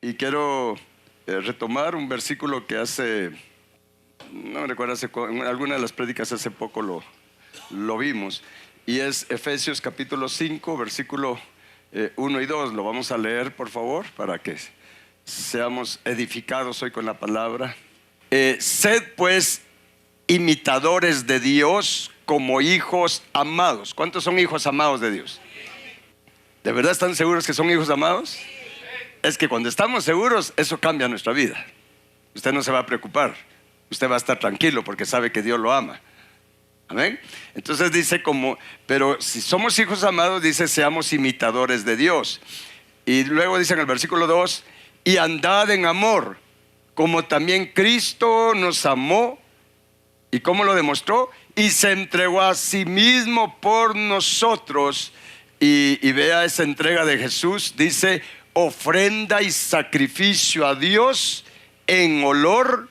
Y quiero retomar un versículo que no me recuerdo, en alguna de las prédicas hace poco lo vimos. Y es Efesios capítulo 5, versículo 1 y 2. Lo vamos a leer, por favor, para que seamos edificados hoy con la palabra. Sed pues imitadores de Dios como hijos amados. ¿Cuántos son hijos amados de Dios? ¿De verdad están seguros que son hijos amados? Es que cuando estamos seguros, eso cambia nuestra vida. Usted no se va a preocupar, usted va a estar tranquilo porque sabe que Dios lo ama. Amén. Entonces dice pero si somos hijos amados, dice seamos imitadores de Dios. Y luego dice en el versículo 2, y andad en amor, como también Cristo nos amó. ¿Y cómo lo demostró? Y se entregó a sí mismo por nosotros. Y vea esa entrega de Jesús, dice, ofrenda y sacrificio a Dios en olor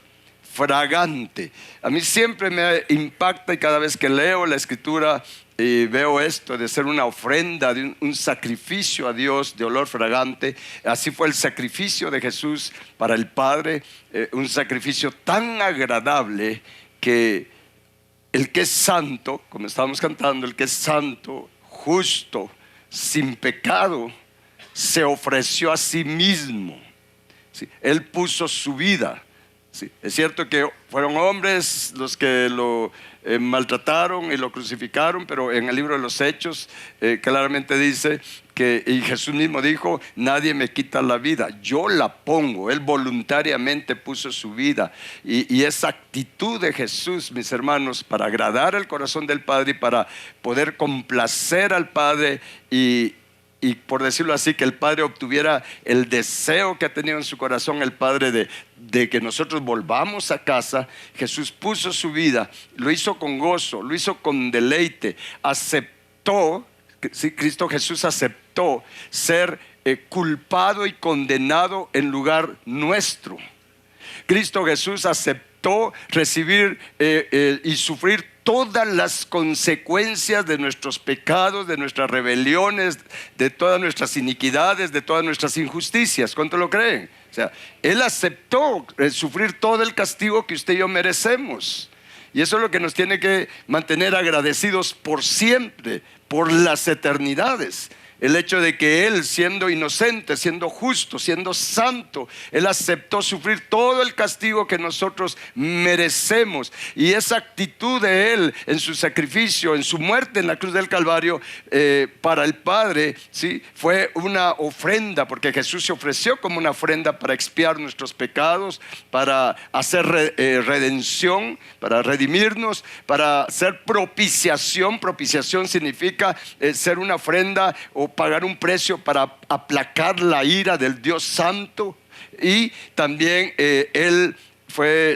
fragante. A mí siempre me impacta, y cada vez que leo la escritura y veo esto de ser una ofrenda, de un sacrificio a Dios de olor fragante. Así fue el sacrificio de Jesús para el Padre, un sacrificio tan agradable que el que es santo, como estábamos cantando, el que es santo, justo, sin pecado, se ofreció a sí mismo. ¿Sí? Él puso su vida. Sí, es cierto que fueron hombres los que lo maltrataron y lo crucificaron, pero en el libro de los Hechos claramente dice que, y Jesús mismo dijo, nadie me quita la vida, yo la pongo. Él voluntariamente puso su vida, y esa actitud de Jesús, mis hermanos, para agradar el corazón del Padre y para poder complacer al Padre y por decirlo así, que el Padre obtuviera el deseo que ha tenido en su corazón el Padre de que nosotros volvamos a casa. Jesús puso su vida, lo hizo con gozo, lo hizo con deleite, aceptó, sí, Cristo Jesús aceptó ser culpado y condenado en lugar nuestro. Cristo Jesús aceptó recibir y sufrir todas las consecuencias de nuestros pecados, de nuestras rebeliones, de todas nuestras iniquidades, de todas nuestras injusticias. ¿Cuánto lo creen? O sea, Él aceptó sufrir todo el castigo que usted y yo merecemos. Y eso es lo que nos tiene que mantener agradecidos por siempre, por las eternidades. El hecho de que Él, siendo inocente, siendo justo, siendo santo, Él aceptó sufrir todo el castigo que nosotros merecemos. Y esa actitud de Él en su sacrificio, en su muerte en la cruz del Calvario, para el Padre, ¿sí? Fue una ofrenda, porque Jesús se ofreció como una ofrenda para expiar nuestros pecados, para hacer redención, para redimirnos, para hacer propiciación. Propiciación significa ser una ofrenda o pagar un precio para aplacar la ira del Dios Santo. Y también Él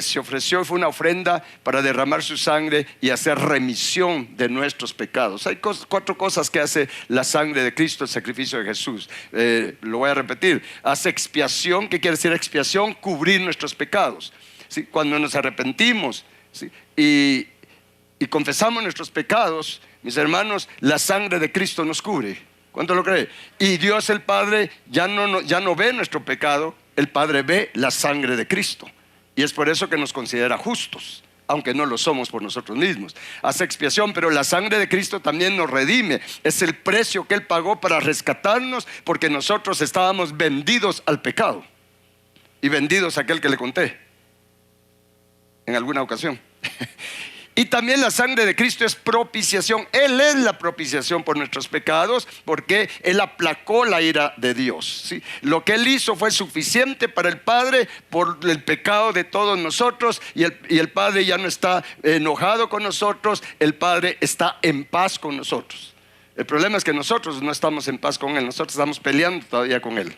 se ofreció, fue una ofrenda para derramar su sangre y hacer remisión de nuestros pecados. Hay cuatro cosas que hace la sangre de Cristo, el sacrificio de Jesús. Lo voy a repetir. Hace expiación. ¿Qué quiere decir expiación? Cubrir nuestros pecados. ¿Sí? Cuando nos arrepentimos, ¿sí? y confesamos nuestros pecados, mis hermanos, la sangre de Cristo nos cubre. ¿Cuánto lo cree? Y Dios el Padre ya no ve nuestro pecado, el Padre ve la sangre de Cristo. Y es por eso que nos considera justos, aunque no lo somos por nosotros mismos. Hace expiación, pero la sangre de Cristo también nos redime. Es el precio que Él pagó para rescatarnos, porque nosotros estábamos vendidos al pecado. Y vendidos a aquel que le conté en alguna ocasión. Y también la sangre de Cristo es propiciación. Él es la propiciación por nuestros pecados, porque Él aplacó la ira de Dios, ¿sí? Lo que Él hizo fue suficiente para el Padre por el pecado de todos nosotros, y el Padre ya no está enojado con nosotros. El Padre está en paz con nosotros. El problema es que nosotros no estamos en paz con Él. Nosotros estamos peleando todavía con Él.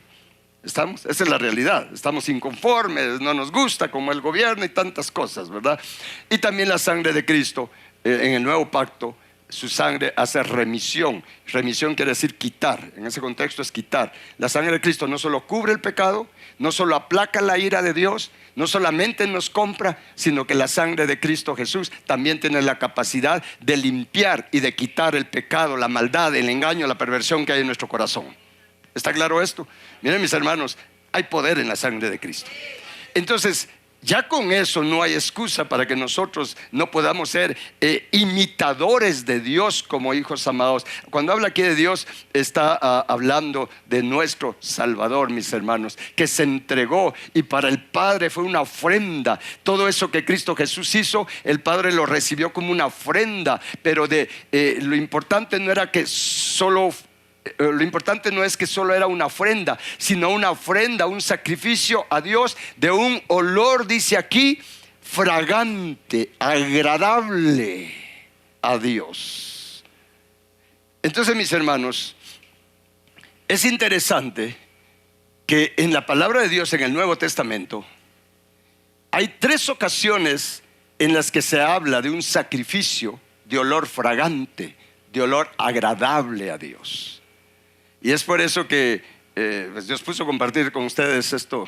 Esa es la realidad. Estamos inconformes, no nos gusta como el gobierno y tantas cosas, ¿verdad? Y también la sangre de Cristo en el nuevo pacto, su sangre hace remisión. Remisión quiere decir quitar. En ese contexto es quitar. La sangre de Cristo no solo cubre el pecado, no solo aplaca la ira de Dios, no solamente nos compra, sino que la sangre de Cristo Jesús también tiene la capacidad de limpiar y de quitar el pecado, la maldad, el engaño, la perversión que hay en nuestro corazón. ¿Está claro esto? Miren, mis hermanos, hay poder en la sangre de Cristo. Entonces, ya con eso no hay excusa para que nosotros no podamos ser imitadores de Dios como hijos amados. Cuando habla aquí de Dios, está hablando de nuestro Salvador, mis hermanos, que se entregó y para el Padre fue una ofrenda. Todo eso que Cristo Jesús hizo, el Padre lo recibió como una ofrenda, pero lo importante no era que solo... Lo importante no es que solo era una ofrenda, sino una ofrenda, un sacrificio a Dios de un olor, dice aquí, fragante, agradable a Dios. Entonces, mis hermanos, es interesante que en la palabra de Dios en el Nuevo Testamento hay 3 ocasiones en las que se habla de un sacrificio de olor fragante, de olor agradable a Dios. Y es por eso que pues Dios puso a compartir con ustedes esto,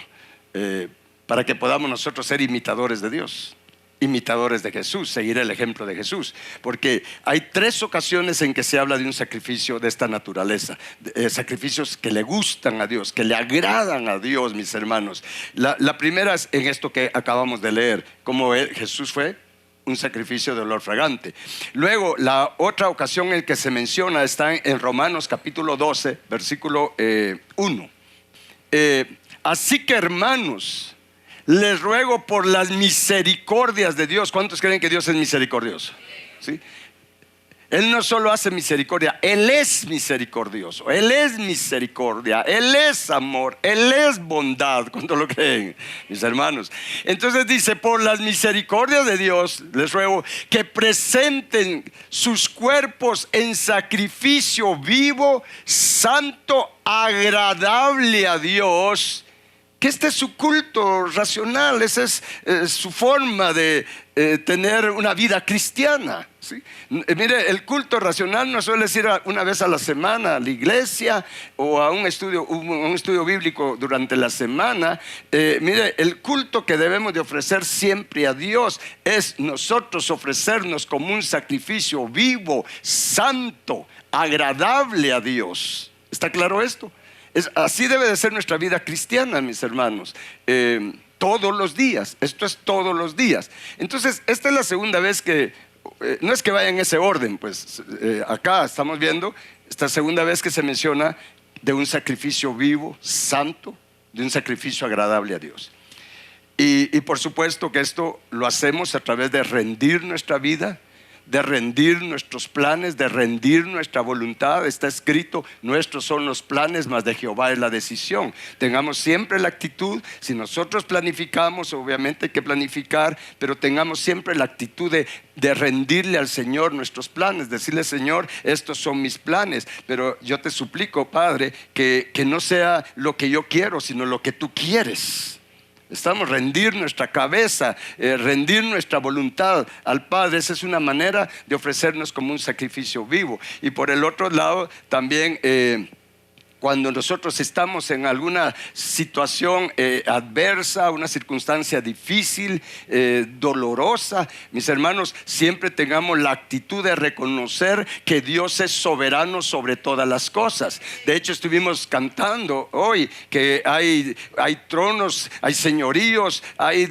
para que podamos nosotros ser imitadores de Dios, imitadores de Jesús, seguir el ejemplo de Jesús. Porque hay 3 ocasiones en que se habla de un sacrificio de esta naturaleza, sacrificios que le gustan a Dios, que le agradan a Dios, mis hermanos. La primera es en esto que acabamos de leer, como Jesús fue un sacrificio de olor fragante. Luego, la otra ocasión en que se menciona está en Romanos capítulo 12, versículo 1. Así que, hermanos, les ruego por las misericordias de Dios. ¿Cuántos creen que Dios es misericordioso? ¿Sí? Él no solo hace misericordia, Él es misericordioso, Él es misericordia, Él es amor, Él es bondad. ¿Cuánto lo creen, mis hermanos? Entonces dice, por las misericordias de Dios les ruego que presenten sus cuerpos en sacrificio vivo, santo, agradable a Dios. Que este es su culto racional, esa es su forma de tener una vida cristiana, ¿sí? Mire, el culto racional no suele ir una vez a la semana a la iglesia o a un estudio bíblico durante la semana. Mire, el culto que debemos de ofrecer siempre a Dios es nosotros ofrecernos como un sacrificio vivo, santo, agradable a Dios. ¿Está claro esto? Así debe de ser nuestra vida cristiana, mis hermanos, todos los días. Esto es todos los días. Entonces, esta es la segunda vez que, no es que vaya en ese orden, pues acá estamos viendo esta segunda vez que se menciona de un sacrificio vivo, santo, de un sacrificio agradable a Dios. Y por supuesto que esto lo hacemos a través de rendir nuestra vida, de rendir nuestros planes, de rendir nuestra voluntad. Está escrito, nuestros son los planes, mas de Jehová es la decisión. Tengamos siempre la actitud, si nosotros planificamos, obviamente hay que planificar, pero tengamos siempre la actitud de rendirle al Señor nuestros planes, decirle, Señor, estos son mis planes, pero yo te suplico, Padre, que no sea lo que yo quiero, sino lo que tú quieres. Estamos rendir nuestra cabeza, rendir nuestra voluntad al Padre. Esa es una manera de ofrecernos como un sacrificio vivo. Y por el otro lado también, cuando nosotros estamos en alguna situación adversa, una circunstancia difícil, dolorosa, mis hermanos, siempre tengamos la actitud de reconocer que Dios es soberano sobre todas las cosas. De hecho, estuvimos cantando hoy que hay tronos, hay señoríos, hay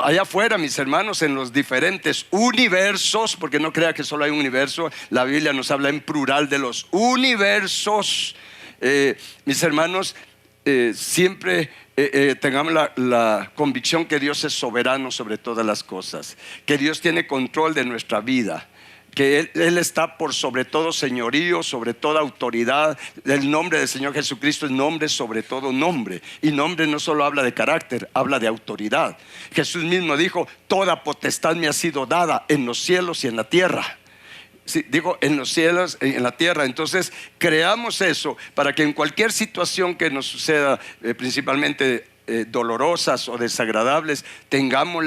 allá afuera, mis hermanos, en los diferentes universos, porque no crea que solo hay un universo. La Biblia nos habla en plural de los universos. Mis hermanos, siempre tengamos la convicción que Dios es soberano sobre todas las cosas, que Dios tiene control de nuestra vida, que Él está por sobre todo señorío, sobre toda autoridad. El nombre del Señor Jesucristo es nombre sobre todo nombre. Y nombre no solo habla de carácter, habla de autoridad. Jesús mismo dijo, toda potestad me ha sido dada en los cielos y en la tierra. Sí, digo, en los cielos, en la tierra. Entonces creamos eso para que en cualquier situación que nos suceda, principalmente dolorosas o desagradables, tengamos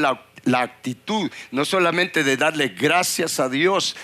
la actitud, no solamente de darle gracias a Dios,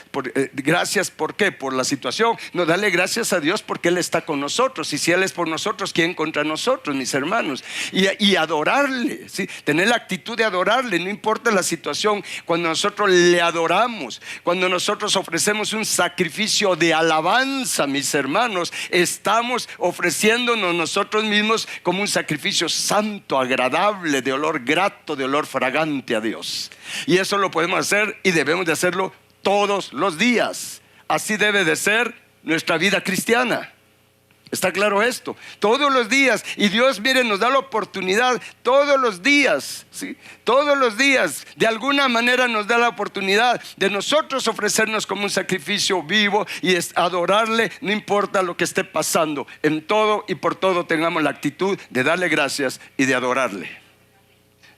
gracias ¿por qué? Por la situación, no, darle gracias a Dios porque Él está con nosotros, y si Él es por nosotros, ¿quién contra nosotros, mis hermanos? Y adorarle, ¿sí? Tener la actitud de adorarle, no importa la situación. Cuando nosotros le adoramos, cuando nosotros ofrecemos un sacrificio de alabanza, mis hermanos, estamos ofreciéndonos nosotros mismos como un sacrificio santo, agradable, de olor grato, de olor fragante a Dios. Y eso lo podemos hacer y debemos de hacerlo todos los días. Así debe de ser nuestra vida cristiana. ¿Está claro esto? Todos los días. Y Dios, miren, nos da la oportunidad todos los días, ¿sí? Todos los días, de alguna manera nos da la oportunidad de nosotros ofrecernos como un sacrificio vivo y adorarle, no importa lo que esté pasando. En todo y por todo tengamos la actitud de darle gracias y de adorarle,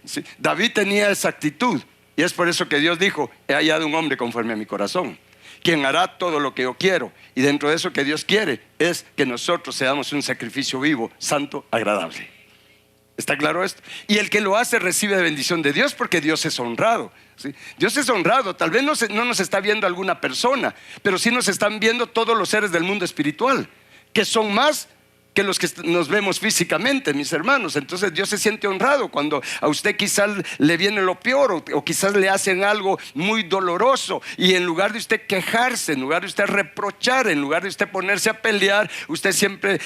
¿sí? David tenía esa actitud, y es por eso que Dios dijo: he hallado un hombre conforme a mi corazón, quien hará todo lo que yo quiero. Y dentro de eso que Dios quiere es que nosotros seamos un sacrificio vivo, santo, agradable. ¿Está claro esto? Y el que lo hace recibe bendición de Dios, porque Dios es honrado, ¿sí? Dios es honrado. Tal vez no nos está viendo alguna persona, pero sí nos están viendo todos los seres del mundo espiritual, que son más que los que nos vemos físicamente, mis hermanos. Entonces Dios se siente honrado cuando a usted quizás le viene lo peor, o quizás le hacen algo muy doloroso, y en lugar de usted quejarse, en lugar de usted reprochar, en lugar de usted ponerse a pelear, usted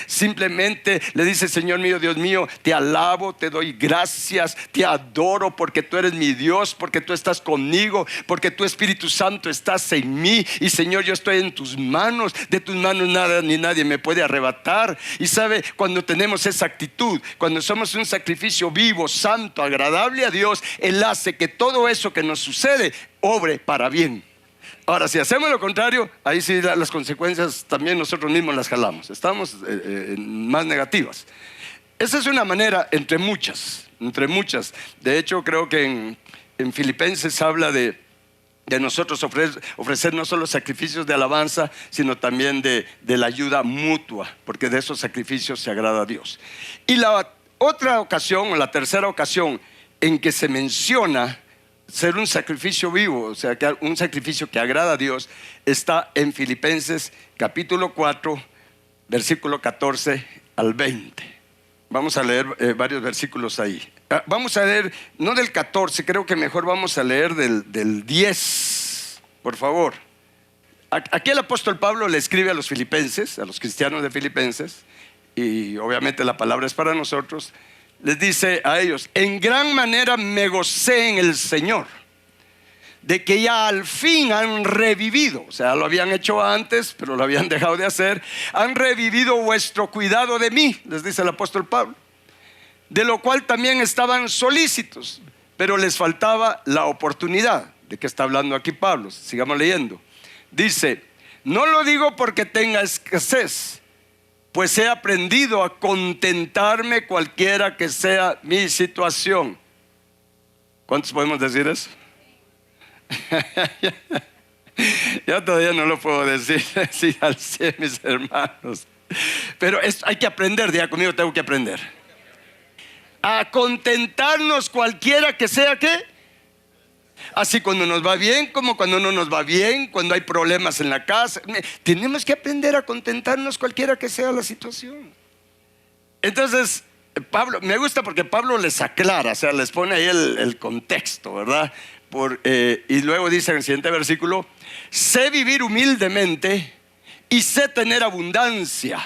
simplemente le dice: Señor mío, Dios mío, te alabo, te doy gracias, te adoro, porque tú eres mi Dios, porque tú estás conmigo, porque tu Espíritu Santo estás en mí, y Señor, yo estoy en tus manos, de tus manos nada ni nadie me puede arrebatar. Y sabe, cuando tenemos esa actitud, cuando somos un sacrificio vivo, santo, agradable a Dios, Él hace que todo eso que nos sucede obre para bien. Ahora, si hacemos lo contrario, ahí sí las consecuencias también nosotros mismos las jalamos. Estamos más negativas. Esa es una manera entre muchas. De hecho, creo que en Filipenses habla de nosotros ofrecer no solo sacrificios de alabanza, sino también de la ayuda mutua, porque de esos sacrificios se agrada a Dios. Y la otra ocasión, o la tercera ocasión en que se menciona ser un sacrificio vivo, o sea, un sacrificio que agrada a Dios, está en Filipenses capítulo 4, versículo 14 al 20. Vamos a leer varios versículos ahí. Vamos a leer, no del 14, creo que mejor vamos a leer del 10, por favor. Aquí el apóstol Pablo le escribe a los filipenses, a los cristianos de Filipenses, y obviamente la palabra es para nosotros. Les dice a ellos: en gran manera me gocé en el Señor, de que ya al fin han revivido. O sea, lo habían hecho antes, pero lo habían dejado de hacer. Han revivido vuestro cuidado de mí, les dice el apóstol Pablo, de lo cual también estaban solícitos, pero les faltaba la oportunidad. ¿De qué está hablando aquí Pablo? Sigamos leyendo. Dice: no lo digo porque tenga escasez, pues he aprendido a contentarme cualquiera que sea mi situación. ¿Cuántos podemos decir eso? Yo todavía no lo puedo decir sí, al 100, mis hermanos, pero hay que aprender. Diga conmigo: tengo que aprender a contentarnos cualquiera que sea que, así cuando nos va bien como cuando no nos va bien, cuando hay problemas en la casa. Tenemos que aprender a contentarnos cualquiera que sea la situación. Entonces Pablo, me gusta porque Pablo les aclara, o sea, les pone ahí el contexto, ¿verdad? Y luego dice en el siguiente versículo: sé vivir humildemente y sé tener abundancia.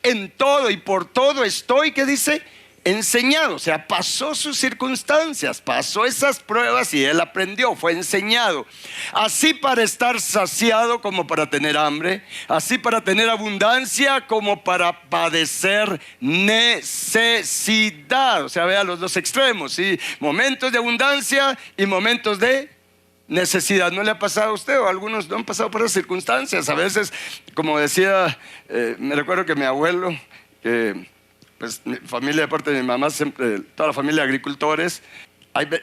En todo y por todo estoy, ¿qué dice? Enseñado. O sea, pasó sus circunstancias, pasó esas pruebas y él aprendió, fue enseñado. Así para estar saciado como para tener hambre, así para tener abundancia como para padecer necesidad. O sea, vea los dos extremos, ¿sí? Momentos de abundancia y momentos de necesidad. ¿No le ha pasado a usted? O algunos no han pasado por esas circunstancias. A veces, como decía, me recuerdo que mi abuelo, pues mi familia, de parte de mi mamá, siempre, toda la familia de agricultores,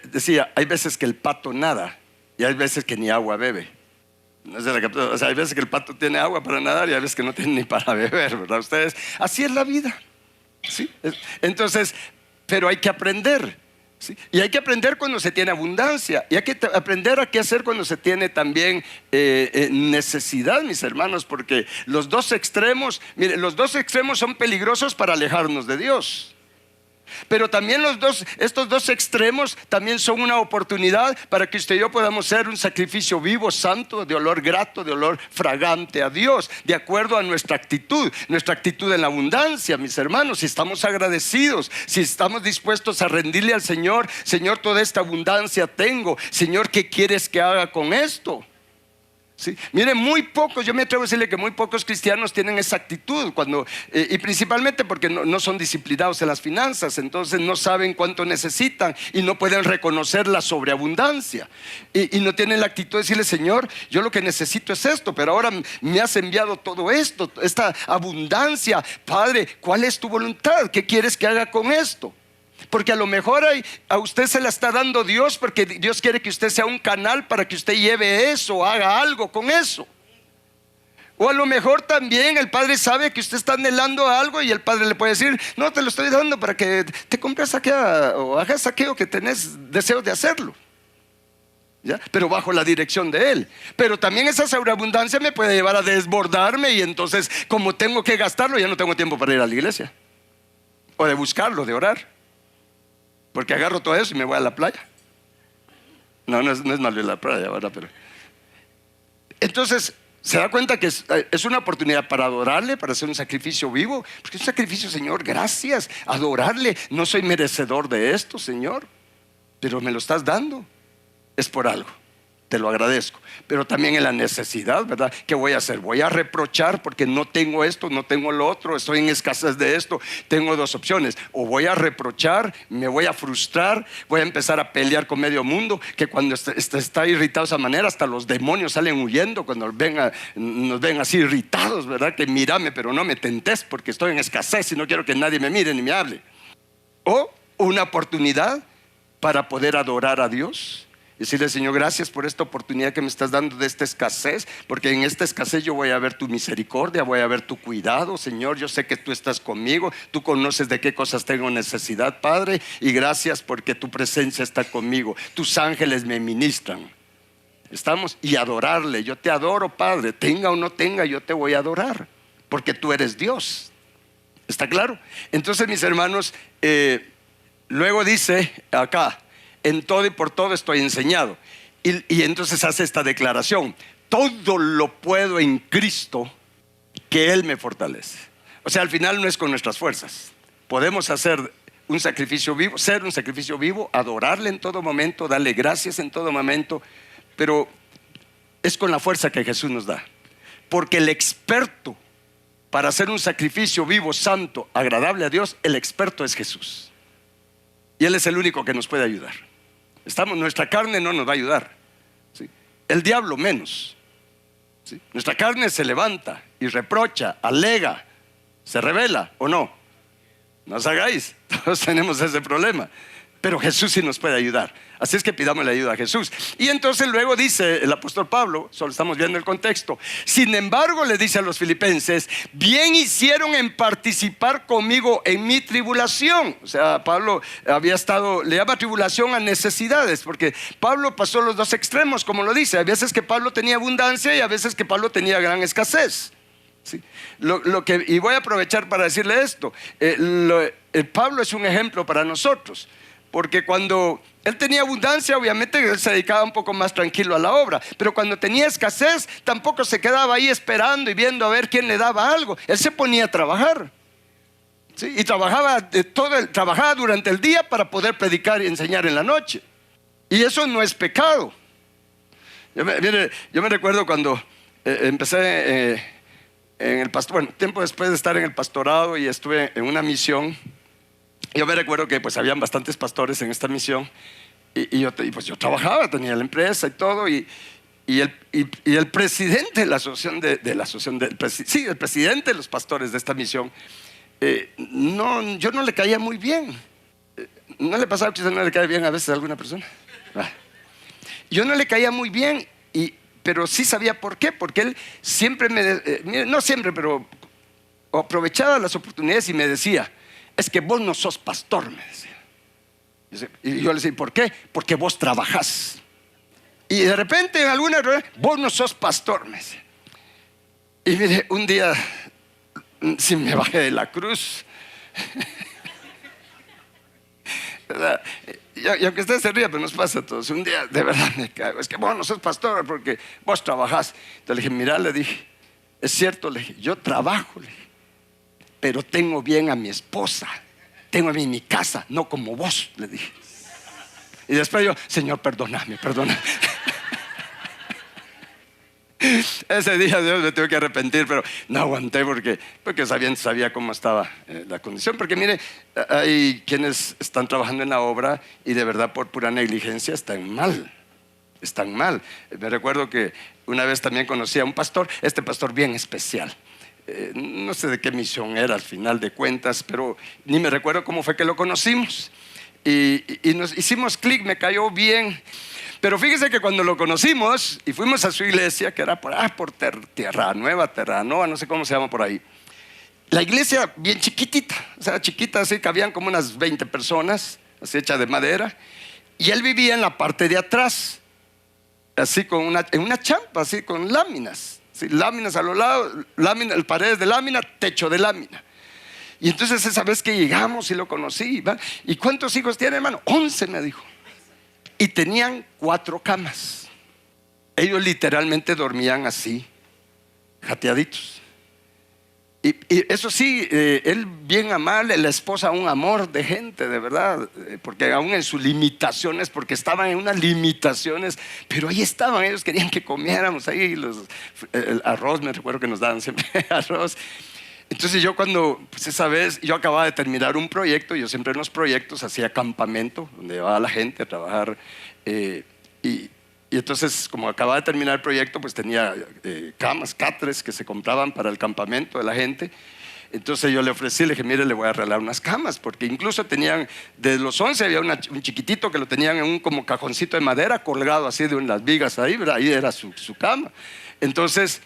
decía: hay veces que el pato nada y hay veces que ni agua bebe. O sea, hay veces que el pato tiene agua para nadar y hay veces que no tiene ni para beber, ¿verdad? Ustedes, así es la vida, ¿sí? Entonces, pero hay que aprender. ¿sí? Y hay que aprender cuando se tiene abundancia. Y hay que aprender a qué hacer cuando se tiene también necesidad, mis hermanos. Porque los dos extremos, mire, los dos extremos son peligrosos para alejarnos de Dios. Pero también estos dos extremos también son una oportunidad para que usted y yo podamos ser un sacrificio vivo, santo, de olor grato, de olor fragante a Dios, de acuerdo a nuestra actitud en la abundancia, mis hermanos. Si estamos agradecidos, si estamos dispuestos a rendirle al Señor: Señor, toda esta abundancia tengo, Señor, ¿qué quieres que haga con esto? ¿Sí? Miren, muy pocos, yo me atrevo a decirle que muy pocos cristianos tienen esa actitud y principalmente porque no son disciplinados en las finanzas. Entonces no saben cuánto necesitan y no pueden reconocer la sobreabundancia y no tienen la actitud de decirle: Señor, yo lo que necesito es esto, pero ahora me has enviado todo esto, esta abundancia. Padre, ¿cuál es tu voluntad? ¿Qué quieres que haga con esto? Porque a lo mejor a usted se la está dando Dios, porque Dios quiere que usted sea un canal para que usted lleve eso, haga algo con eso. O a lo mejor también el Padre sabe que usted está anhelando algo y el Padre le puede decir: no, te lo estoy dando para que te compres aquello o hagas aquello que tenés deseos de hacerlo, ¿ya? Pero bajo la dirección de Él. Pero también esa sobreabundancia me puede llevar a desbordarme, y entonces, como tengo que gastarlo, ya no tengo tiempo para ir a la iglesia o de buscarlo, de orar. Porque agarro todo eso y me voy a la playa. No es malo ir a la playa, ¿verdad? Pero entonces se da cuenta que es una oportunidad para adorarle, para hacer un sacrificio vivo. Porque es un sacrificio: Señor, gracias, adorarle. No soy merecedor de esto, Señor, pero me lo estás dando, es por algo. Te lo agradezco. Pero también en la necesidad, ¿verdad? ¿Qué voy a hacer? Voy a reprochar porque no tengo esto, no tengo lo otro, estoy en escasez de esto. Tengo dos opciones: o voy a reprochar, me voy a frustrar, voy a empezar a pelear con medio mundo, que cuando está irritado de esa manera, hasta los demonios salen huyendo cuando nos ven así irritados, ¿verdad? Que mírame, pero no me tentes, porque estoy en escasez y no quiero que nadie me mire ni me hable. O una oportunidad para poder adorar a Dios. Decirle: Señor, gracias por esta oportunidad que me estás dando de esta escasez, porque en esta escasez yo voy a ver tu misericordia, voy a ver tu cuidado. Señor, yo sé que tú estás conmigo, tú conoces de qué cosas tengo necesidad, Padre, y gracias porque tu presencia está conmigo, tus ángeles me ministran. Estamos, y adorarle: yo te adoro, Padre, tenga o no tenga, yo te voy a adorar, porque tú eres Dios. ¿Está claro? Entonces, mis hermanos, luego dice acá: en todo y por todo estoy enseñado. Y entonces hace esta declaración: todo lo puedo en Cristo que Él me fortalece. O sea, al final no es con nuestras fuerzas. Podemos hacer un sacrificio vivo, ser un sacrificio vivo, adorarle en todo momento, darle gracias en todo momento, pero es con la fuerza que Jesús nos da. Porque el experto para hacer un sacrificio vivo, santo, agradable a Dios, el experto es Jesús. Y Él es el único que nos puede ayudar. Nuestra carne no nos va a ayudar, ¿sí? El diablo menos, ¿sí? Nuestra carne se levanta y reprocha, alega, se revela, ¿o no? No os hagáis, todos tenemos ese problema. Pero Jesús sí nos puede ayudar. Así es que pidamos la ayuda a Jesús. Y entonces luego dice el apóstol Pablo, solo estamos viendo el contexto: sin embargo, le dice a los filipenses: bien hicieron en participar conmigo en mi tribulación. O sea, Pablo le llama tribulación a necesidades, porque Pablo pasó los dos extremos, como lo dice. A veces que Pablo tenía abundancia y a veces que Pablo tenía gran escasez. ¿Sí? Y voy a aprovechar para decirle esto: Pablo es un ejemplo para nosotros. Porque cuando él tenía abundancia, obviamente él se dedicaba un poco más tranquilo a la obra. Pero cuando tenía escasez, tampoco se quedaba ahí esperando y viendo a ver quién le daba algo. Él se ponía a trabajar, ¿sí? Y trabajaba durante el día para poder predicar y enseñar en la noche. Y eso no es pecado. Yo me recuerdo cuando empecé en el pastorado, bueno, tiempo después de estar en el pastorado, y estuve en una misión. Yo me recuerdo que pues habían bastantes pastores en esta misión, y yo trabajaba, tenía la empresa y todo, y el presidente de la asociación, el presidente de los pastores de esta misión, yo no le caía muy bien. ¿No le pasaba que usted no le cae bien a veces a alguna persona? Yo no le caía muy bien, pero sí sabía por qué. Porque él siempre no siempre, pero aprovechaba las oportunidades y me decía: es que vos no sos pastor, me decía. Y yo le decía, ¿por qué? Porque vos trabajás. Y de repente en alguna reunión, vos no sos pastor, me decía. Y mire, un día, si me bajé de la cruz, ¿verdad? Y aunque usted se ría, pero nos pasa a todos. Un día de verdad me cago. Es que vos no sos pastor porque vos trabajás. Entonces le dije, mira, le dije, es cierto, le dije, yo trabajo, le dije, pero tengo bien a mi esposa, tengo a mí mi casa, no como vos, le dije. Y después yo, Señor, perdóname. Ese día Dios me tuve que arrepentir, pero no aguanté porque sabía cómo estaba la condición. Porque mire, hay quienes están trabajando en la obra y de verdad por pura negligencia están mal. Me recuerdo que una vez también conocí a un pastor, este pastor bien especial. No sé de qué misión era al final de cuentas, pero ni me recuerdo cómo fue que lo conocimos. Y nos hicimos clic, me cayó bien. Pero fíjese que cuando lo conocimos y fuimos a su iglesia, que era por Tierra Nueva, no sé cómo se llama por ahí. La iglesia bien chiquitita, o sea, chiquita, así cabían como unas 20 personas, así hecha de madera. Y él vivía en la parte de atrás, así en una champa, así con láminas. ¿Sí? Láminas a los lados, paredes de lámina, techo de lámina. Y entonces esa vez que llegamos y lo conocí, ¿va? ¿Y cuántos hijos tiene, hermano? 11, me dijo. Y tenían 4 camas. Ellos literalmente dormían así, jateaditos. Y eso sí, él bien amable, la esposa un amor de gente, de verdad, porque aún en sus limitaciones, porque estaban en unas limitaciones, pero ahí estaban, ellos querían que comiéramos ahí el arroz, me recuerdo que nos daban siempre arroz. Entonces yo pues esa vez, yo acababa de terminar un proyecto, yo siempre en los proyectos hacía campamento, donde llevaba a la gente a trabajar, y entonces como acababa de terminar el proyecto, pues tenía camas, catres que se compraban para el campamento de la gente. Entonces yo le ofrecí, le dije, mire, le voy a regalar unas camas, porque incluso tenían, de los 11 había un chiquitito que lo tenían en un como cajoncito de madera colgado así de unas vigas ahí, ¿verdad? Ahí era su cama. Entonces,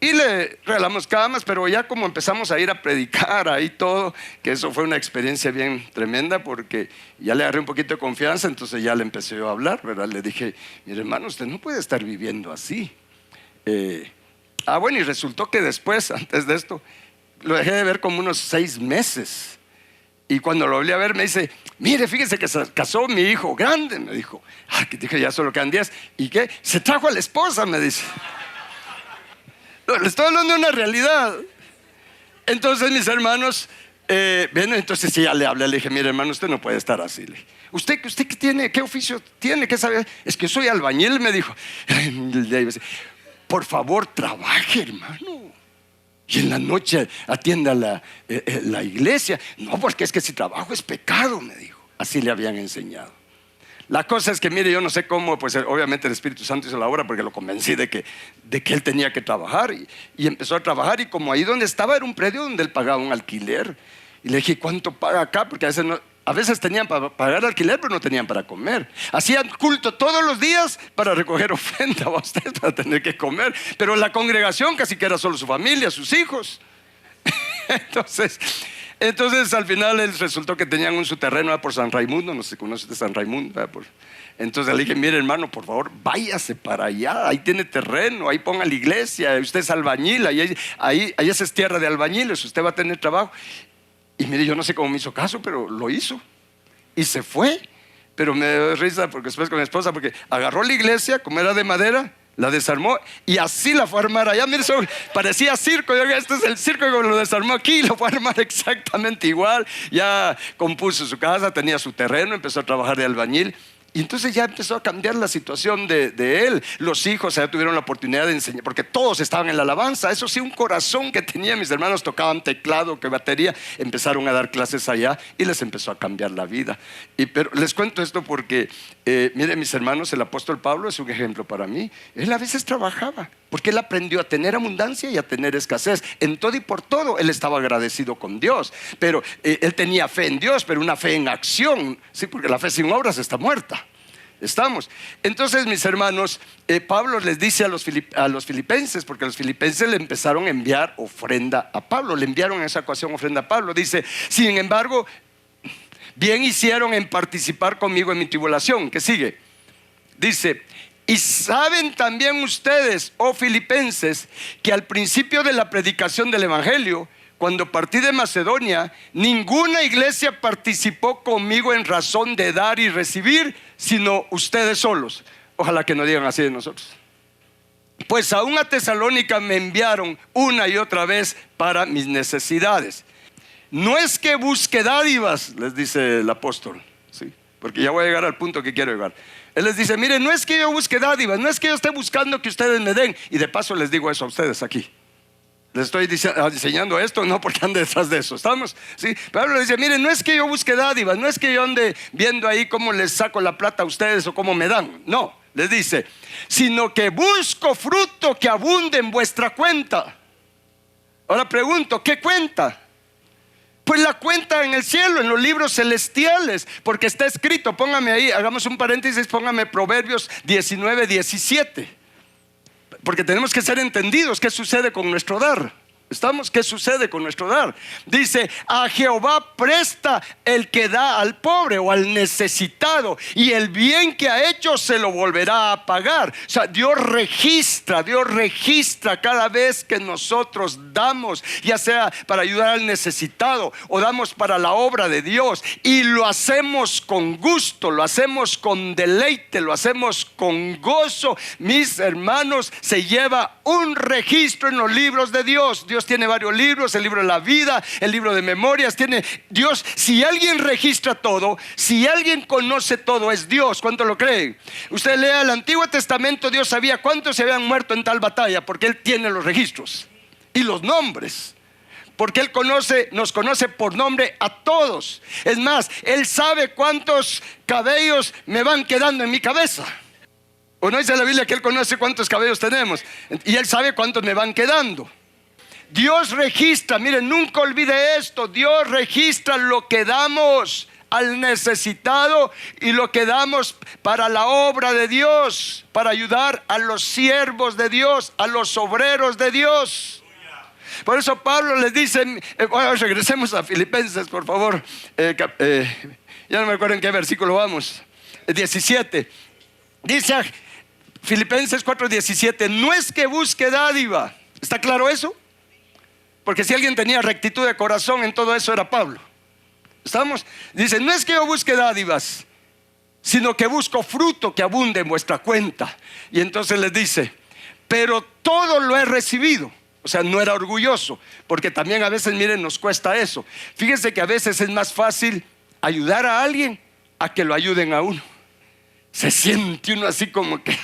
y le regalamos camas, pero ya como empezamos a ir a predicar ahí todo, que eso fue una experiencia bien tremenda, porque ya le agarré un poquito de confianza, entonces ya le empecé yo a hablar, ¿verdad? Le dije, mire hermano, usted no puede estar viviendo así. Bueno, y resultó que después, antes de esto, lo dejé de ver como unos 6 meses. Y cuando lo volví a ver me dice, mire, fíjese que se casó mi hijo grande, me dijo. Que dije, ya solo quedan 10. ¿Y qué? Se trajo a la esposa, me dice. Le estoy hablando de una realidad. Entonces mis hermanos, entonces sí, ya le hablé, le dije, mire hermano, usted no puede estar así. Le dije, ¿Usted qué tiene? ¿Qué oficio tiene? ¿Qué sabe? Es que soy albañil, me dijo. Por favor, trabaje, hermano. Y en la noche atienda la iglesia. No, porque es que si trabajo es pecado, me dijo. Así le habían enseñado. La cosa es que, mire, yo no sé cómo, pues obviamente el Espíritu Santo hizo la obra porque lo convencí de que él tenía que trabajar y empezó a trabajar, y como ahí donde estaba era un predio donde él pagaba un alquiler. Y le dije, ¿cuánto paga acá? Porque a veces tenían para pagar alquiler, pero no tenían para comer. Hacían culto todos los días para recoger ofrenda a ustedes para tener que comer, pero la congregación casi que era solo su familia, sus hijos. Entonces al final resultó que tenían su terreno por San Raimundo, no sé si conoce de San Raimundo. Entonces le dije, mire hermano, por favor, váyase para allá, ahí tiene terreno, ahí ponga la iglesia, usted es albañil, ahí esa es tierra de albañiles, usted va a tener trabajo. Y mire, yo no sé cómo me hizo caso, pero lo hizo y se fue. Pero me dio risa porque después con mi esposa, porque agarró la iglesia, como era de madera, la desarmó y así la fue a armar allá. Mire, eso parecía circo. Yo, este es el circo que lo desarmó aquí, lo fue a armar exactamente igual. Ya compuso su casa, tenía su terreno, empezó a trabajar de albañil. Y entonces ya empezó a cambiar la situación de él. Los hijos ya tuvieron la oportunidad de enseñar, porque todos estaban en la alabanza. Eso sí, un corazón que tenía. Mis hermanos tocaban teclado, que batería. Empezaron a dar clases allá y les empezó a cambiar la vida. Pero les cuento esto porque, miren mis hermanos, el apóstol Pablo es un ejemplo para mí. Él a veces trabajaba, porque él aprendió a tener abundancia y a tener escasez. En todo y por todo él estaba agradecido con Dios. Pero él tenía fe en Dios, pero una fe en acción. Sí, porque la fe sin obras está muerta. Estamos. Entonces, mis hermanos, Pablo les dice a los filipenses, porque los filipenses le empezaron a enviar ofrenda a Pablo. Le enviaron en esa ocasión ofrenda a Pablo. Dice, sin embargo, bien hicieron en participar conmigo en mi tribulación. ¿Qué sigue? Dice: y saben también ustedes, oh filipenses, que al principio de la predicación del evangelio, cuando partí de Macedonia, ninguna iglesia participó conmigo en razón de dar y recibir, sino ustedes solos. Ojalá que no digan así de nosotros. Pues aún a Tesalónica me enviaron una y otra vez para mis necesidades. No es que busque dádivas, les dice el apóstol, ¿sí? Porque ya voy a llegar al punto que quiero llegar. Él les dice: miren, no es que yo busque dádivas, no es que yo esté buscando que ustedes me den. Y de paso les digo eso a ustedes aquí. Les estoy diseñando esto, no porque ande detrás de eso. ¿Estamos? ¿Sí? Pablo le dice: miren, no es que yo busque dádivas, no es que yo ande viendo ahí cómo les saco la plata a ustedes o cómo me dan. No, les dice: sino que busco fruto que abunde en vuestra cuenta. Ahora pregunto, ¿qué cuenta? Pues la cuenta en el cielo, en los libros celestiales, porque está escrito. Póngame ahí, hagamos un paréntesis, póngame Proverbios 19:17, porque tenemos que ser entendidos qué sucede con nuestro dar. ¿Estamos? ¿Qué sucede con nuestro dar? Dice: a Jehová presta el que da al pobre o al necesitado, y el bien que ha hecho se lo volverá a pagar. O sea, Dios registra cada vez que nosotros damos, ya sea para ayudar al necesitado o damos para la obra de Dios, y lo hacemos con gusto, lo hacemos con deleite, lo hacemos con gozo. Mis hermanos, se lleva un registro en los libros de Dios. Dios tiene varios libros: el libro de la vida, el libro de memorias. Tiene Dios. Si alguien registra todo, si alguien conoce todo, es Dios. ¿Cuánto lo creen? Usted lea el Antiguo Testamento, Dios sabía cuántos se habían muerto en tal batalla, porque Él tiene los registros y los nombres, porque Él nos conoce por nombre a todos. Es más, Él sabe cuántos cabellos me van quedando en mi cabeza. ¿O no dice la Biblia que Él conoce cuántos cabellos tenemos? Y Él sabe cuántos me van quedando. Dios registra, miren, nunca olvide esto: Dios registra lo que damos al necesitado y lo que damos para la obra de Dios, para ayudar a los siervos de Dios, a los obreros de Dios. Por eso Pablo les dice, bueno, regresemos a Filipenses, por favor. Ya no me acuerdo en qué versículo vamos. 17. Dice a Filipenses 4:17: no es que busque dádiva. ¿Está claro eso? Porque si alguien tenía rectitud de corazón en todo eso, era Pablo. ¿Estamos? Dice: no es que yo busque dádivas, sino que busco fruto que abunde en vuestra cuenta. Y entonces les dice: pero todo lo he recibido. O sea, no era orgulloso, porque también a veces, miren, nos cuesta eso. Fíjense que a veces es más fácil ayudar a alguien a que lo ayuden a uno. Se siente uno así como que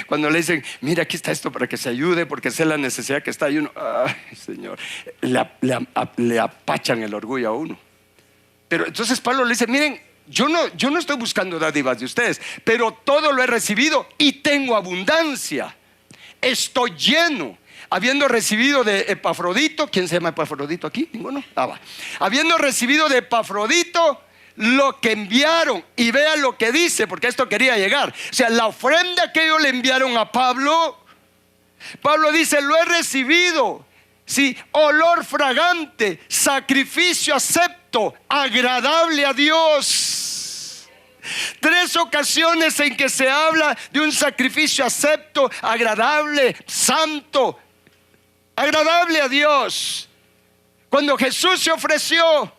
cuando le dicen: mira, aquí está esto para que se ayude, porque sé la necesidad que está. Y uno, ay, Señor, le apachan el orgullo a uno. Pero entonces Pablo le dice: miren, yo no estoy buscando dádivas de ustedes, pero todo lo he recibido y tengo abundancia. Estoy lleno, habiendo recibido de Epafrodito. ¿Quién se llama Epafrodito aquí? ¿Ninguno? Va. Habiendo recibido de Epafrodito lo que enviaron. Y vea lo que dice, porque esto quería llegar. O sea, la ofrenda que ellos le enviaron a Pablo, Pablo dice: lo he recibido, sí, olor fragante, sacrificio acepto, agradable a Dios. 3 ocasiones en que se habla de un sacrificio acepto, agradable, santo, agradable a Dios. Cuando Jesús se ofreció,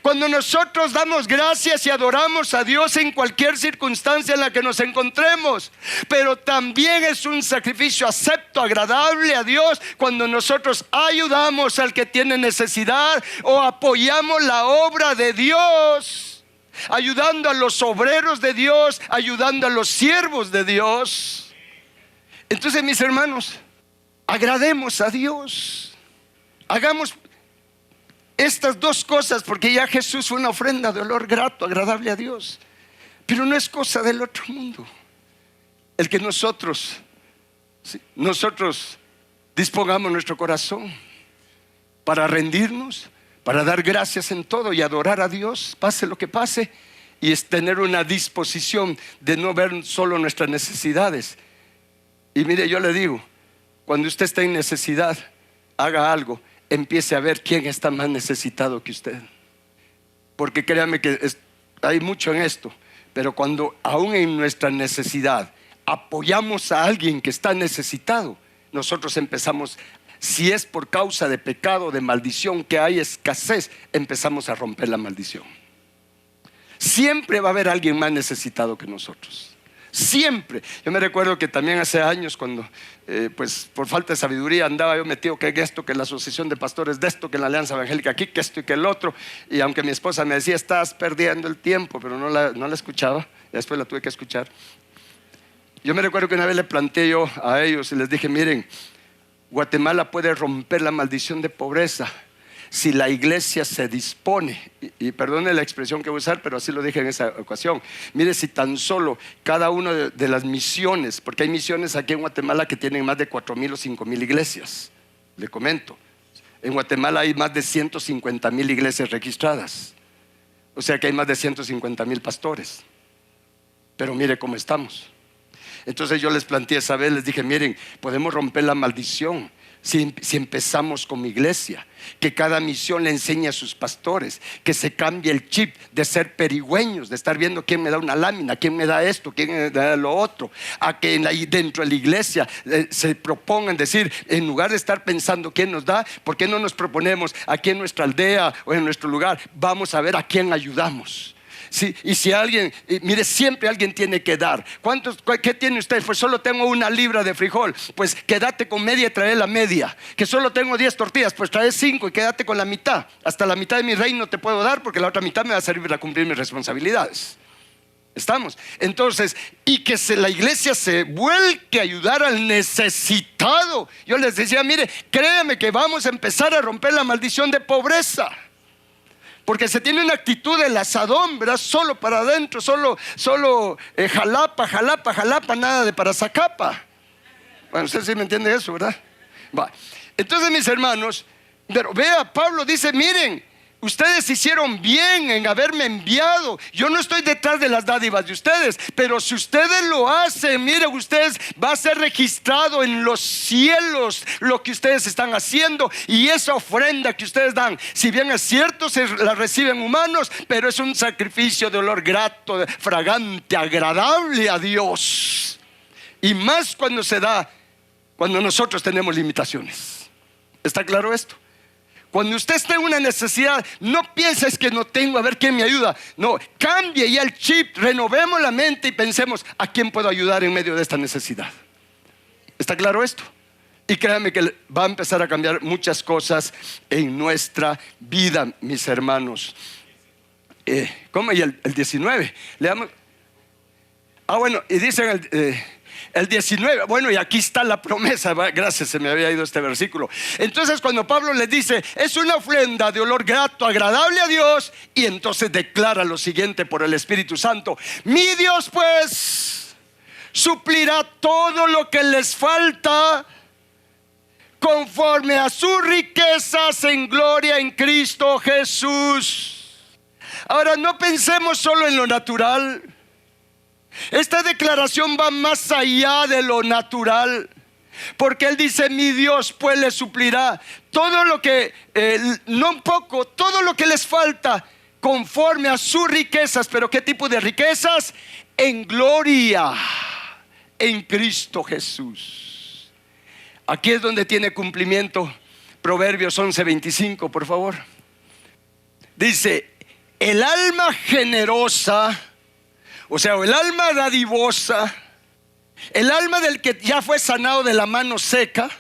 cuando nosotros damos gracias y adoramos a Dios en cualquier circunstancia en la que nos encontremos, pero también es un sacrificio acepto, agradable a Dios, cuando nosotros ayudamos al que tiene necesidad o apoyamos la obra de Dios, ayudando a los obreros de Dios, ayudando a los siervos de Dios. Entonces, mis hermanos, agrademos a Dios, hagamos estas dos cosas, porque ya Jesús fue una ofrenda de olor grato, agradable a Dios. Pero no es cosa del otro mundo el que nosotros dispongamos nuestro corazón para rendirnos, para dar gracias en todo y adorar a Dios, pase lo que pase. Y es tener una disposición de no ver solo nuestras necesidades. Y mire, yo le digo, cuando usted está en necesidad, haga algo. Empiece a ver quién está más necesitado que usted. porque créanme que hay mucho en esto, pero cuando aún en nuestra necesidad apoyamos a alguien que está necesitado, nosotros empezamos, si es por causa de pecado, de maldición, que hay escasez, empezamos a romper la maldición. Siempre va a haber alguien más necesitado que nosotros. Siempre. Yo me recuerdo que también hace años, cuando pues por falta de sabiduría andaba yo metido que esto, que la asociación de pastores de esto, que la alianza evangélica aquí, que esto y que el otro. Y aunque mi esposa me decía, estás perdiendo el tiempo, pero no la escuchaba. Después la tuve que escuchar. Yo me recuerdo que una vez le planteé yo a ellos y les dije, miren, Guatemala puede romper la maldición de pobreza si la iglesia se dispone, y perdone la expresión que voy a usar, pero así lo dije en esa ocasión. Mire, si tan solo cada una de las misiones, porque hay misiones aquí en Guatemala que tienen más de 4,000 o 5,000 iglesias, le comento. En Guatemala hay más de 150,000 iglesias registradas, o sea que hay más de 150,000 pastores. Pero mire cómo estamos. Entonces yo les planteé esa vez, les dije, miren, podemos romper la maldición si empezamos como iglesia, que cada misión le enseñe a sus pastores, que se cambie el chip de ser perigüeños, de estar viendo quién me da una lámina, quién me da esto, quién me da lo otro, a que dentro de la iglesia se propongan decir, en lugar de estar pensando quién nos da, ¿por qué no nos proponemos aquí en nuestra aldea o en nuestro lugar? Vamos a ver a quién ayudamos. Sí, y si alguien, mire, siempre alguien tiene que dar. ¿Qué tiene usted? Pues solo tengo 1 libra de frijol, pues quédate con media y trae la media. Que solo tengo 10 tortillas, pues trae 5 y quédate con la mitad. Hasta la mitad de mi reino te puedo dar, porque la otra mitad me va a servir para cumplir mis responsabilidades. ¿Estamos? Entonces, y que la iglesia se vuelque a ayudar al necesitado. Yo les decía, mire, créame que vamos a empezar a romper la maldición de pobreza. Porque se tiene una actitud del asadón, ¿verdad? Solo para adentro, solo jalapa, nada de para Zacapa. Bueno, usted sí me entiende eso, ¿verdad? Va. Entonces, mis hermanos, pero vea, Pablo dice, miren, ustedes hicieron bien en haberme enviado. Yo no estoy detrás de las dádivas de ustedes, pero si ustedes lo hacen, miren, ustedes va a ser registrado en los cielos lo que ustedes están haciendo. Y esa ofrenda que ustedes dan, si bien es cierto, se la reciben humanos, pero es un sacrificio de olor grato, fragante, agradable a Dios. Y más cuando se da, cuando nosotros tenemos limitaciones. ¿Está claro esto? Cuando usted esté en una necesidad, no pienses que no tengo, a ver quién me ayuda. No, cambie ya el chip, renovemos la mente y pensemos a quién puedo ayudar en medio de esta necesidad. ¿Está claro esto? Y créanme que va a empezar a cambiar muchas cosas en nuestra vida, mis hermanos. ¿Cómo? Y el 19, leamos. Bueno, y dicen el 19, bueno, y aquí está la promesa. Gracias, se me había ido este versículo. Entonces cuando Pablo les dice, es una ofrenda de olor grato, agradable a Dios, y entonces declara lo siguiente por el Espíritu Santo: mi Dios pues suplirá todo lo que les falta conforme a sus riquezas en gloria en Cristo Jesús. Ahora, no pensemos solo en lo natural. Esta declaración va más allá de lo natural, porque él dice, mi Dios pues les suplirá todo lo que, no un poco, todo lo que les falta conforme a sus riquezas. Pero ¿qué tipo de riquezas? En gloria en Cristo Jesús. Aquí es donde tiene cumplimiento Proverbios 11:25, por favor. Dice, el alma generosa, o sea, el alma dadivosa, el alma del que ya fue sanado de la mano seca,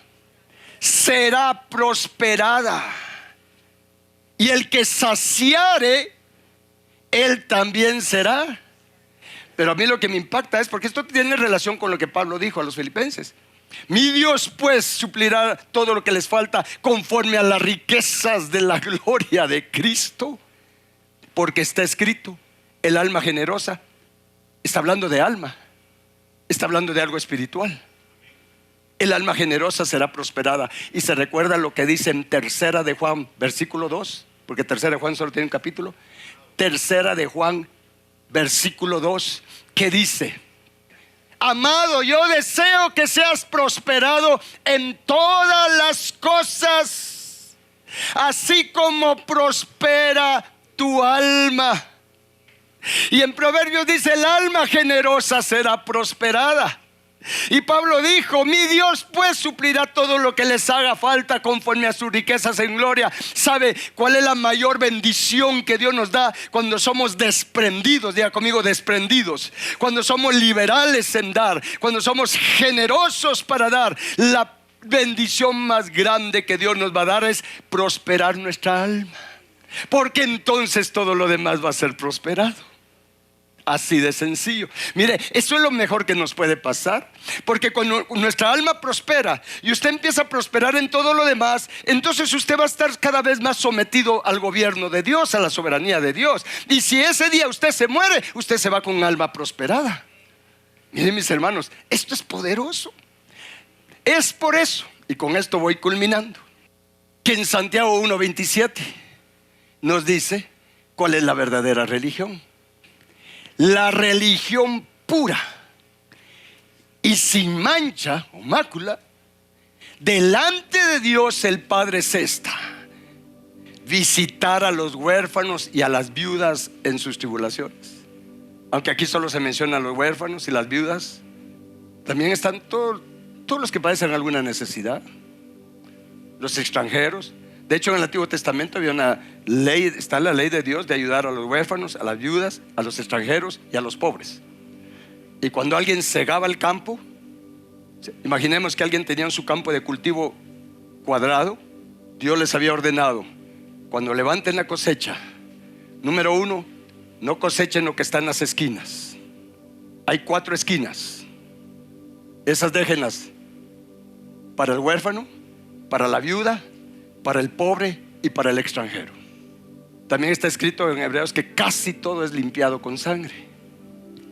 será prosperada. Y el que saciare, él también será. Pero a mí lo que me impacta es, porque esto tiene relación con lo que Pablo dijo a los filipenses. Mi Dios pues suplirá todo lo que les falta conforme a las riquezas de la gloria de Cristo. Porque está escrito, el alma generosa. Está hablando de alma, está hablando de algo espiritual. El alma generosa será prosperada. Y se recuerda lo que dice en 3 de Juan, versículo 2, porque 3 de Juan solo tiene un capítulo. 3 de Juan, versículo 2, que dice: amado, yo deseo que seas prosperado en todas las cosas, así como prospera tu alma. Y en Proverbios dice: el alma generosa será prosperada. Y Pablo dijo: mi Dios pues suplirá todo lo que les haga falta conforme a sus riquezas en gloria. ¿Sabe cuál es la mayor bendición que Dios nos da? Cuando somos desprendidos, diga conmigo, desprendidos. Cuando somos liberales en dar, cuando somos generosos para dar. La bendición más grande que Dios nos va a dar es prosperar nuestra alma, porque entonces todo lo demás va a ser prosperado. Así de sencillo. Mire, eso es lo mejor que nos puede pasar, porque cuando nuestra alma prospera y usted empieza a prosperar en todo lo demás, entonces usted va a estar cada vez más sometido al gobierno de Dios, a la soberanía de Dios. Y si ese día usted se muere, usted se va con un alma prosperada. Miren, mis hermanos, esto es poderoso. Es por eso, y con esto voy culminando, que en Santiago 1:27 nos dice cuál es la verdadera religión. La religión pura y sin mancha o mácula delante de Dios el Padre es esta: visitar a los huérfanos y a las viudas en sus tribulaciones. Aunque aquí solo se mencionan los huérfanos y las viudas, también están todos los que padecen alguna necesidad, los extranjeros. De hecho, en el Antiguo Testamento había una ley, está la ley de Dios de ayudar a los huérfanos, a las viudas, a los extranjeros y a los pobres. Y cuando alguien segaba el campo, imaginemos que alguien tenía en su campo de cultivo cuadrado, Dios les había ordenado: cuando levanten la cosecha, número 1, no cosechen lo que está en las esquinas. Hay 4 esquinas. Esas déjenlas para el huérfano, para la viuda, para el pobre y para el extranjero. También está escrito en Hebreos que casi todo es limpiado con sangre.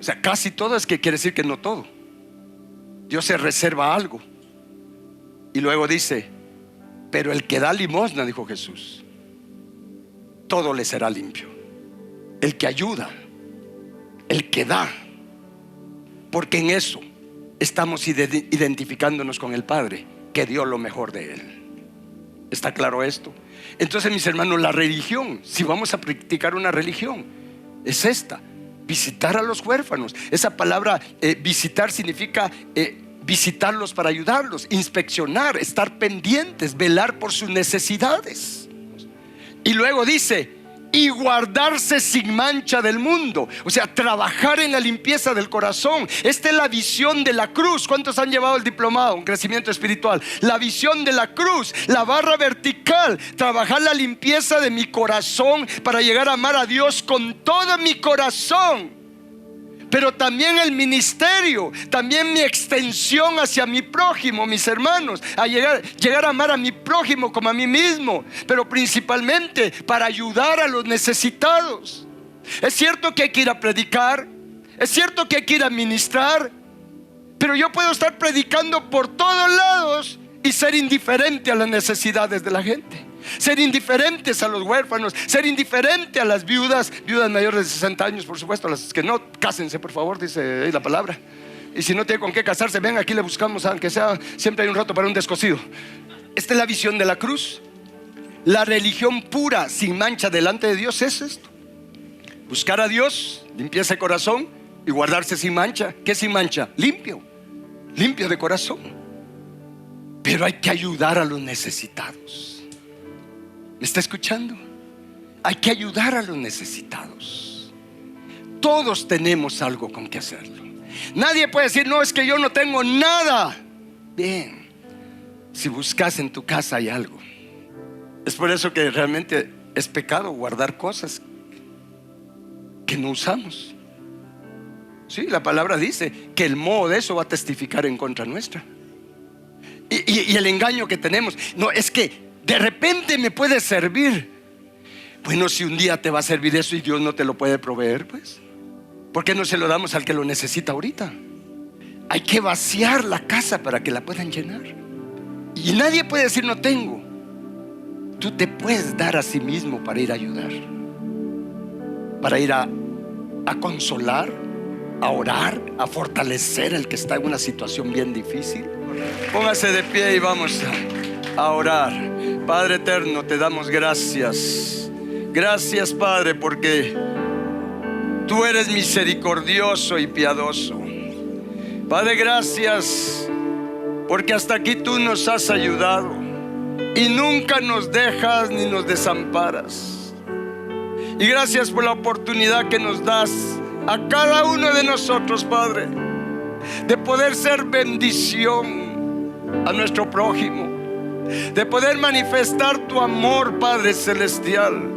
O sea, casi todo es que quiere decir que no todo. Dios se reserva algo. Y luego dice: pero el que da limosna, dijo Jesús, todo le será limpio. El que ayuda, el que da, porque en eso estamos identificándonos con el Padre, que dio lo mejor de Él. ¿Está claro esto? Entonces, mis hermanos, la religión, si vamos a practicar una religión, es esta: visitar a los huérfanos. Esa palabra visitar significa visitarlos para ayudarlos, inspeccionar, estar pendientes, velar por sus necesidades. Y luego dice: y guardarse sin mancha del mundo. O sea, trabajar en la limpieza del corazón. Esta es la visión de la cruz. ¿Cuántos han llevado el diplomado en crecimiento espiritual? La visión de la cruz, la barra vertical. Trabajar la limpieza de mi corazón para llegar a amar a Dios con todo mi corazón. Pero también el ministerio, también mi extensión hacia mi prójimo, mis hermanos, a llegar a amar a mi prójimo como a mí mismo, pero principalmente para ayudar a los necesitados. Es cierto que hay que ir a predicar, es cierto que hay que ir a ministrar, pero yo puedo estar predicando por todos lados y ser indiferente a las necesidades de la gente, ser indiferentes a los huérfanos, ser indiferente a las viudas mayores de 60 años, por supuesto. Las que no, cásense por favor, dice ahí la palabra. Y si no tiene con qué casarse, ven, aquí le buscamos, aunque sea, siempre hay un rato para un descosido. Esta es la visión de la cruz. La religión pura, sin mancha delante de Dios es esto: buscar a Dios, limpieza de corazón y guardarse sin mancha. ¿Qué sin mancha? Limpio de corazón. Pero hay que ayudar a los necesitados. ¿Me está escuchando? Hay que ayudar a los necesitados. Todos tenemos algo con que hacerlo. Nadie puede decir: no, es que yo no tengo nada. Bien, si buscas en tu casa hay algo. Es por eso que realmente es pecado guardar cosas que no usamos. Sí, la palabra dice que el modo de eso va a testificar en contra nuestra. Y el engaño que tenemos, no, es que de repente me puede servir. Bueno, si un día te va a servir eso y Dios no te lo puede proveer, pues, ¿por qué no se lo damos al que lo necesita ahorita? Hay que vaciar la casa para que la puedan llenar. Y nadie puede decir no tengo. Tú te puedes dar a sí mismo para ir a ayudar, para ir a consolar, a orar, a fortalecer al que está en una situación bien difícil. Póngase de pie y vamos a orar. Padre eterno, te damos gracias. Gracias, Padre, porque tú eres misericordioso y piadoso. Padre, gracias porque hasta aquí tú nos has ayudado y nunca nos dejas ni nos desamparas. Y gracias por la oportunidad que nos das a cada uno de nosotros, Padre, de poder ser bendición a nuestro prójimo, de poder manifestar tu amor, Padre celestial,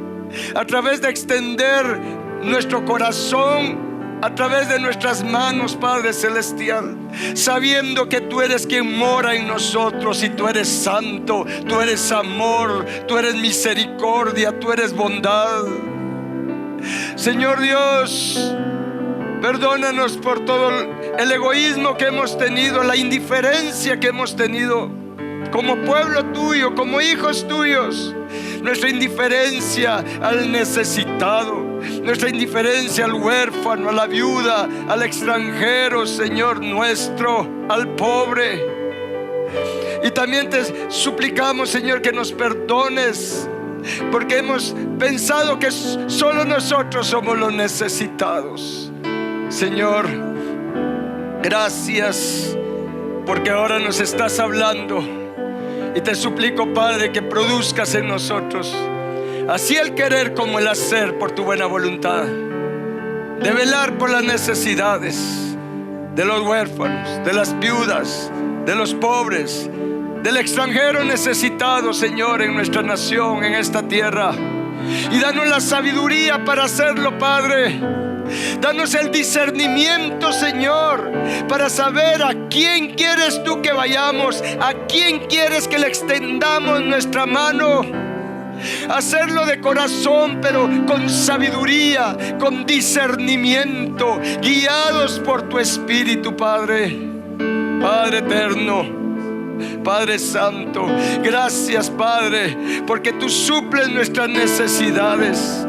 a través de extender nuestro corazón, a través de nuestras manos, Padre celestial, sabiendo que tú eres quien mora en nosotros y tú eres santo, tú eres amor, tú eres misericordia, tú eres bondad. Señor Dios, perdónanos por todo el egoísmo que hemos tenido, la indiferencia que hemos tenido como pueblo tuyo, como hijos tuyos. Nuestra indiferencia al necesitado, nuestra indiferencia al huérfano, a la viuda, al extranjero, Señor nuestro, al pobre. Y también te suplicamos, Señor, que nos perdones, porque hemos pensado que solo nosotros somos los necesitados. Señor, gracias, porque ahora nos estás hablando. Y te suplico, Padre, que produzcas en nosotros así el querer como el hacer por tu buena voluntad, de velar por las necesidades de los huérfanos, de las viudas, de los pobres, del extranjero necesitado, Señor, en nuestra nación, en esta tierra. Y danos la sabiduría para hacerlo, Padre. Danos el discernimiento, Señor, para saber a quién quieres tú que vayamos, a quién quieres que le extendamos nuestra mano. Hacerlo de corazón, pero con sabiduría, con discernimiento, guiados por tu Espíritu, Padre. Padre eterno, Padre santo, gracias, Padre, porque tú suples nuestras necesidades.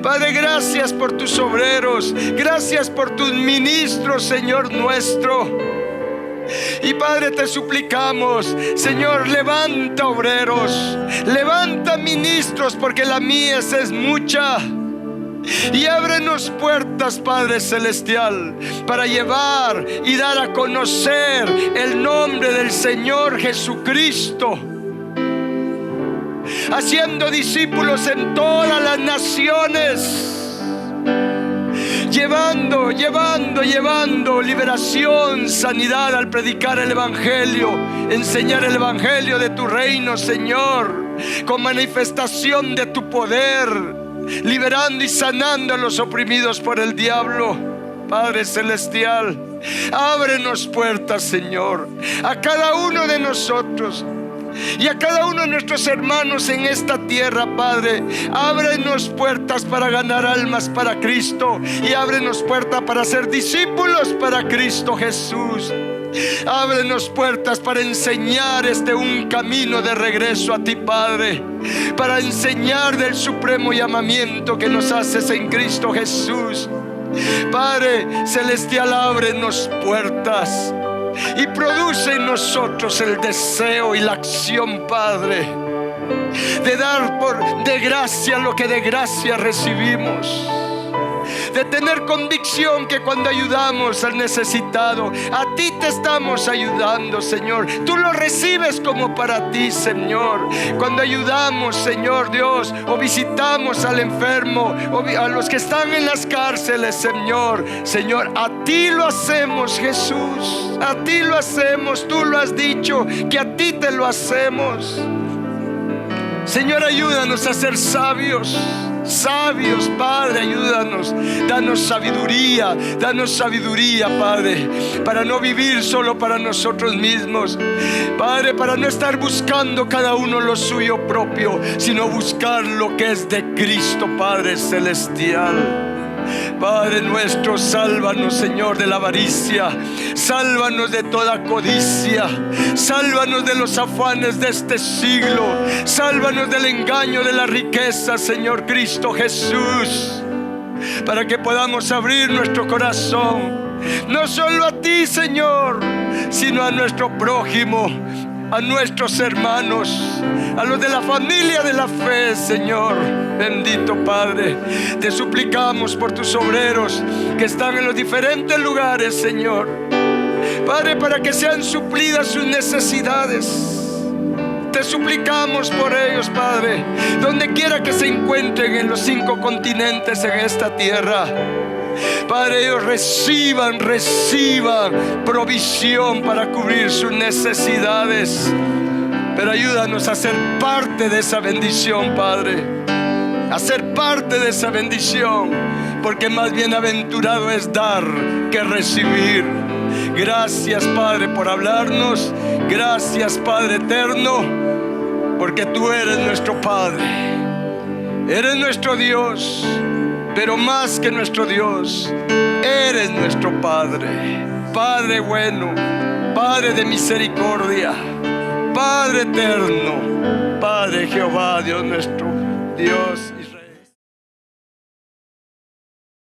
Padre, gracias por tus obreros, gracias por tus ministros, Señor nuestro. Y Padre, te suplicamos, Señor, levanta obreros, levanta ministros, porque la mies es mucha. Y ábrenos puertas, Padre celestial, para llevar y dar a conocer el nombre del Señor Jesucristo, haciendo discípulos en todas las naciones, llevando liberación, sanidad al predicar el Evangelio, enseñar el Evangelio de tu reino, Señor, con manifestación de tu poder, liberando y sanando a los oprimidos por el diablo. Padre celestial, ábrenos puertas, Señor, a cada uno de nosotros y a cada uno de nuestros hermanos en esta tierra, Padre. Ábrenos puertas para ganar almas para Cristo, y ábrenos puertas para ser discípulos para Cristo Jesús. Ábrenos puertas para enseñar un camino de regreso a ti, Padre, para enseñar del supremo llamamiento que nos haces en Cristo Jesús. Padre celestial, ábrenos puertas y produce en nosotros el deseo y la acción, Padre, de dar de gracia lo que de gracia recibimos, de tener convicción que cuando ayudamos al necesitado, a ti te estamos ayudando, Señor. Tú lo recibes como para ti, Señor. Cuando ayudamos, Señor Dios, o visitamos al enfermo, o a los que están en las cárceles, Señor, a ti lo hacemos, Jesús. A ti lo hacemos. Tú lo has dicho, que a ti te lo hacemos. Señor, ayúdanos a ser sabios, Padre, ayúdanos. Danos sabiduría, Padre, para no vivir solo para nosotros mismos, Padre, para no estar buscando cada uno lo suyo propio, sino buscar lo que es de Cristo, Padre celestial. Padre nuestro, sálvanos, Señor, de la avaricia, sálvanos de toda codicia, sálvanos de los afanes de este siglo, sálvanos del engaño de la riqueza, Señor Cristo Jesús, para que podamos abrir nuestro corazón, no solo a ti, Señor, sino a nuestro prójimo, a nuestros hermanos, a los de la familia de la fe, Señor. Bendito Padre, te suplicamos por tus obreros que están en los diferentes lugares, Señor. Padre, para que sean suplidas sus necesidades. Te suplicamos por ellos, Padre, donde quiera que se encuentren en los 5 continentes en esta tierra. Padre, ellos reciban provisión para cubrir sus necesidades. Pero ayúdanos a ser parte de esa bendición, Padre, a ser parte de esa bendición, porque más bienaventurado es dar que recibir. Gracias, Padre, por hablarnos. Gracias, Padre eterno, porque tú eres nuestro Padre, eres nuestro Dios. Pero más que nuestro Dios, eres nuestro Padre. Padre bueno, Padre de misericordia, Padre eterno, Padre Jehová, Dios nuestro Dios.